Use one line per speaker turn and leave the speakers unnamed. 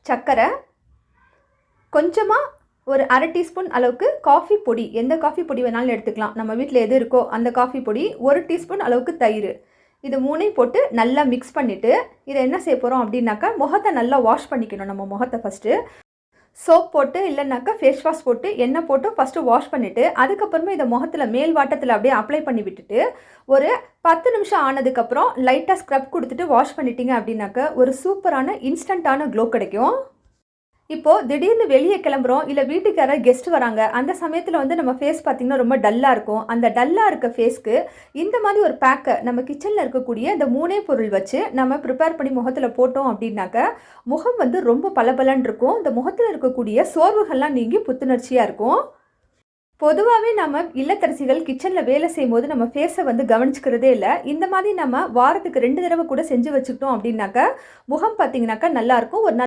சர்க்கரை, கொஞ்சமாக ஒரு அரை டீஸ்பூன் அளவுக்கு காஃபி பொடி, எந்த காஃபி பொடி வேணாலும் எடுத்துக்கலாம், நம்ம வீட்டில் எது இருக்கோ அந்த காஃபி பொடி, 1 டீஸ்பூன் அளவுக்கு தயிர், இது 3ஐயும் போட்டு நல்லா மிக்ஸ் பண்ணிவிட்டு இதை என்ன செய்ய போகிறோம் அப்படின்னாக்கா முகத்தை நல்லா வாஷ் பண்ணிக்கணும். நம்ம முகத்தை ஃபஸ்ட்டு சோப் போட்டு இல்லைனாக்கா ஃபேஸ் வாஷ் போட்டு எண்ணெய் போட்டு ஃபஸ்ட்டு வாஷ் பண்ணிவிட்டு அதுக்கப்புறமா இதை முகத்தில் மேல் வாட்டத்தில் அப்படியே அப்ளை பண்ணி விட்டுட்டு ஒரு 10 நிமிஷம் ஆனதுக்கப்புறம் லைட்டாக ஸ்க்ரப் கொடுத்துட்டு வாஷ் பண்ணிட்டீங்க அப்படின்னாக்கா ஒரு சூப்பரான இன்ஸ்டண்ட்டான க்ளோ கிடைக்கும். இப்போது திடீர்னு வெளியே கிளம்புறோம், இல்லை வீட்டுக்கு யாராவது கெஸ்ட் வராங்க, அந்த சமயத்தில் வந்து நம்ம ஃபேஸ் பார்த்திங்கன்னா ரொம்ப டல்லாக இருக்கும். அந்த டல்லாக இருக்க ஃபேஸ்க்கு இந்த மாதிரி ஒரு பேக்கை நம்ம கிச்சனில் இருக்கக்கூடிய இந்த 3 பொருள் வச்சு நம்ம ப்ரிப்பேர் பண்ணி முகத்தில் போட்டோம் அப்படின்னாக்க முகம் வந்து ரொம்ப பளபளன்னு இருக்கும். இந்த முகத்தில் இருக்கக்கூடிய சோர்வுகள்லாம் நீங்கி புத்துணர்ச்சியாக இருக்கும். பொதுவாகவே நம்ம இல்லத்தரசிகள் கிச்சனில் வேலை செய்யும்போது நம்ம ஃபேஸை வந்து கவனிச்சுக்கிறதே இல்லை. இந்த மாதிரி நம்ம வாரத்துக்கு 2 தடவை கூட செஞ்சு வச்சுக்கிட்டோம் அப்படின்னாக்கா முகம் பார்த்திங்கனாக்கா நல்லாயிருக்கும். ஒரு